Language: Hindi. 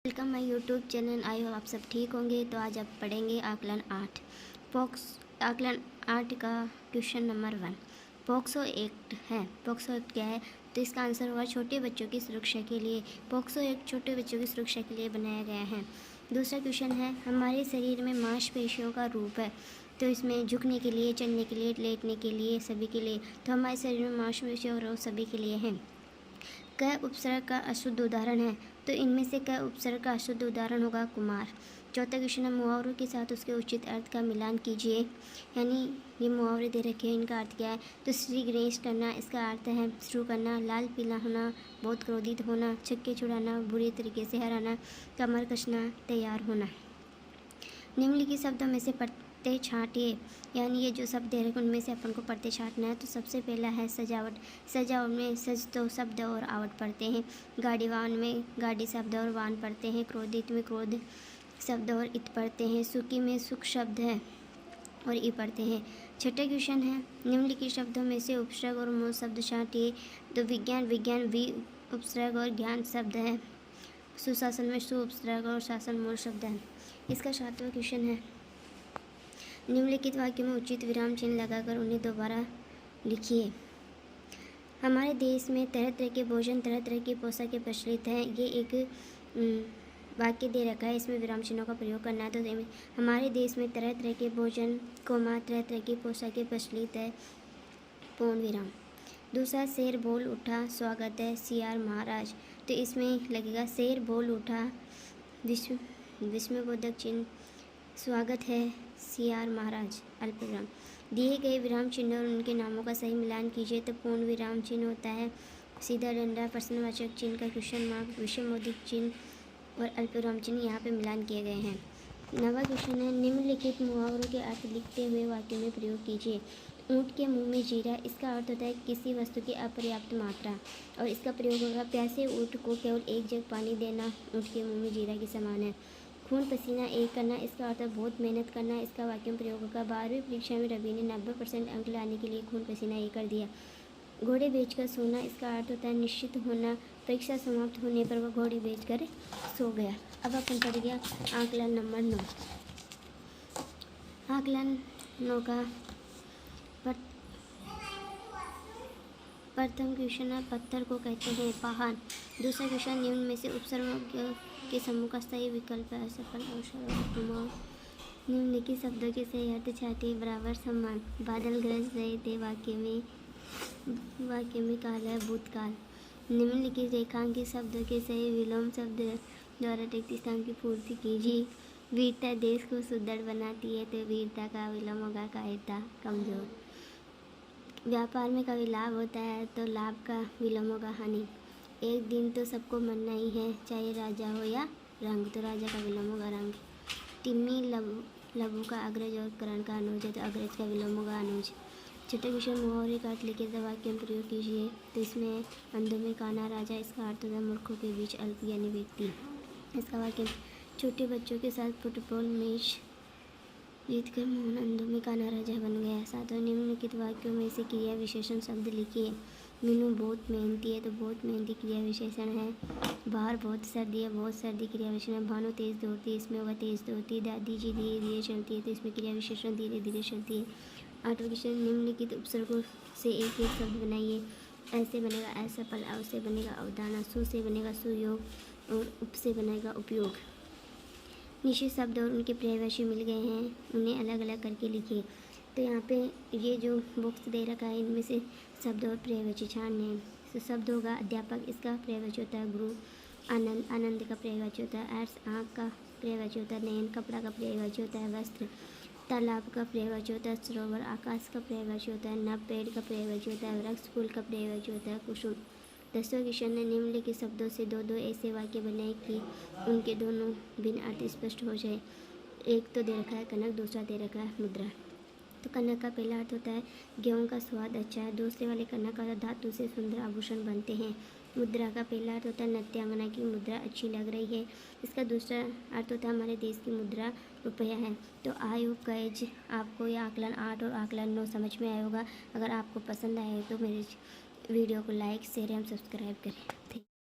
Welcome my YouTube channel. I hope आप सब ठीक होंगे। तो आज आप पढ़ेंगे आकलन 8 पॉक्स आकलन 8 का क्वेश्चन नंबर 1। पॉक्सो एक्ट है। पॉक्सो एक्ट क्या है? तो इसका आंसर हुआ छोटे बच्चों की सुरक्षा के लिए। पॉक्सो एक्ट छोटे बच्चों की सुरक्षा के लिए बनाया गया है। दूसरा क्वेश्चन है हमारे शरीर में मांसपेशियों का रूप है। तो इसमें झुकने के लिए, चलने के लिए, लेटने के लिए, सभी के लिए। तो हमारे शरीर में मांसपेशियों और सभी के लिए हैं। क उपसर्ग का अशुद्ध उदाहरण है। तो इनमें से क उपसर्ग का अशुद्ध उदाहरण होगा कुमार। चौथा क्वेश्चन है मुहावरों के साथ उसके उचित अर्थ का मिलान कीजिए। यानी ये मुहावरे दे रखे हैं, इनका अर्थ क्या है? तो श्री गणेश करना, इसका अर्थ है शुरू करना। लाल पीला होना, बहुत क्रोधित होना। छक्के छुड़ाना, बुरी तरीके से हराना। कमर कसना, तैयार होना। निम्नलिखित शब्दों में से पढ़ते छांटिए। यानी ये जो शब्द दे रखे उनमें से अपन को पढ़ते छांटना है। तो सबसे पहला है सजावट। सजावट में सज तो शब्द और आवट पढ़ते हैं। गाड़ी वाहन में गाड़ी शब्द और वाहन पढ़ते हैं। क्रोधित में क्रोध शब्द और इत पढ़ते हैं। सुखी में सुख शब्द है और ई पढ़ते हैं। छठा क्वेश्चन है निम्नलिखित शब्दों में से उपसर्ग और मूल शब्द छांटिए। तो विज्ञान वी उपसर्ग और ज्ञान शब्द है। सुशासन में सु उपसर्ग और शासन मूल शब्द है। इसका सातवां क्वेश्चन है निम्नलिखित वाक्य में उचित विराम चिन्ह लगाकर उन्हें दोबारा लिखिए। हमारे देश में तरह तरह के भोजन, तरह तरह की पोशाकें प्रचलित हैं। ये एक वाक्य दे रखा है, इसमें विराम चिन्हों का प्रयोग करना है। तो हमारे देश में तरह तरह के भोजन, तरह तरह की पोशाकें प्रचलित है, पूर्ण विराम। दूसरा शेर बोल उठा, स्वागत है सीआर महाराज। तो इसमें लगेगा शेर बोल उठा, विस्मयबोधक चिन्ह, स्वागत है सीआर महाराज, अल्पविराम। दिए गए विराम चिन्ह और उनके नामों का सही मिलान कीजिए। तो पूर्ण विराम चिन्ह होता है सीधा डंडा, प्रश्नवाचक चिन्ह का क्वेश्चन मार्क, विस्मयबोधक चिन्ह और अल्पविराम चिन्ह यहाँ पे मिलान किए गए हैं। नवा क्वेश्चन है निम्नलिखित मुहावरों के अर्थ लिखते हुए वाक्य में प्रयोग कीजिए। ऊँट के मुंह में जीरा, इसका अर्थ होता है किसी वस्तु की अपर्याप्त मात्रा। और इसका प्रयोग होगा प्यासे ऊँट को केवल एक जग पानी देना ऊँट के मुंह में जीरा के समान है। खून पसीना एक करना, इसका अर्थ है बहुत मेहनत करना। इसका वाक्य में प्रयोग होगा 12वीं परीक्षा में रवि ने 90% अंक लाने के लिए खून पसीना एक कर दिया। घोड़े बेचकर सोना, इसका अर्थ होता है निश्चित होना। परीक्षा समाप्त होने पर वह घोड़ी बेचकर सो गया। अब अपन पढ़ गया आकलन नंबर 9। आकलन 9 का प्रथम क्वेश्चन है पत्थर को कहते हैं पहाड़। दूसरा क्वेश्चन निम्न में से उपसर्गों के समूह का सही विकल्प है असफल, अवसर, घुमाव। निम्नलिखित शब्दों के सही अर्थ छाटिए। बराबर, सम्मान। बादल गरज रहे थे, वाक्य में काल है भूतकाल। निम्नलिखित रेखांकित शब्दों के सही विलोम शब्द द्वारा रिक्त स्थान की पूर्ति कीजिए। वीरता देश को सुदृढ़ बनाती है। तो वीरता का विलोम होगा कायरता, कमजोर। व्यापार में कभी लाभ होता है तो लाभ का विलोम होगा हानि। एक दिन तो सबको मरना ही है, चाहे राजा हो या रंग। तो राजा का विलोम होगा रंग। टिम्मी लघु का अग्रज और करण का अनुज है। तो अग्रज का विलोम होगा अनुज। छठा क्वेश्चन मुहावरे का अर्थ लिखित वाक्य में प्रयोग कीजिए। तो इसमें अंधों में काना राजा, इसका अर्थ होता है मूर्खों के बीच अल्प यानी व्यक्ति। इसका वाक्य छोटे बच्चों के साथ फुटबॉल मैच जीतकर मोहन अंधों में काना राजा बन गया। सातवां निम्नलिखित वाक्यों में से क्रिया विशेषण शब्द लिखिए। मीनू बहुत मेहनती है। तो बहुत मेहनती क्रिया विशेषण है। बाहर बहुत सर्दी है, बहुत सर्दी क्रिया विशेषण है। भानु तेज दौड़ती है, इसमें होगा तेज दौड़ती। दादी जी धीरे धीरे चलती है, तो इसमें क्रिया विशेषण धीरे धीरे चलती है। आठवां क्वेश्चन निम्नलिखित उपसर्गों से एक एक शब्द बनाइए। ऐसे बनेगा असफल, अव से बनेगा अवधारणा, सु से बनेगा सुयोग और उप से बनेगा उपयोग। निश्चित शब्द और उनके पर्यायवाची मिल गए हैं, उन्हें अलग अलग करके लिखिए। तो यहाँ पे ये जो बॉक्स दे रखा है इनमें से शब्द और पर्यायवाची छानने हैं। तो शब्द होगा अध्यापक, इसका पर्यायवाची होता है गुरु। आनंद, आनंद का पर्यायवाची होता है अर्थ। आँख का पर्यायवाची होता है नयन। कपड़ा का पर्यायवाची होता है वस्त्र। तालाब का पर्यायवाची होता है सरोवर। आकाश का पर्यायवाची होता है नभ। पेड़ का पर्यायवाची होता है वृक्ष। फूल का पर्यायवाची होता है कुसुम। 10वां क्वेश्चन है निम्नलिखित शब्दों से दो दो ऐसे वाक्य बनाए कि उनके दोनों भिन्न अर्थ स्पष्ट हो जाए। एक तो दे रखा है कनक, दूसरा दे रखा है मुद्रा। तो कनक का पहला अर्थ होता है गेहूं का स्वाद अच्छा है। दूसरे वाले कनक का धातु से सुंदर आभूषण बनते हैं। मुद्रा का पहला अर्थ होता है नृत्यांगना की मुद्रा अच्छी लग रही है। इसका दूसरा अर्थ होता है हमारे देश की मुद्रा रुपया है। तो आई होप गाइज आपको ये आकलन 8 और आकलन 9 समझ में आया होगा। अगर आपको पसंद आए तो मेरे वीडियो को लाइक, शेयर एवं सब्सक्राइब करें।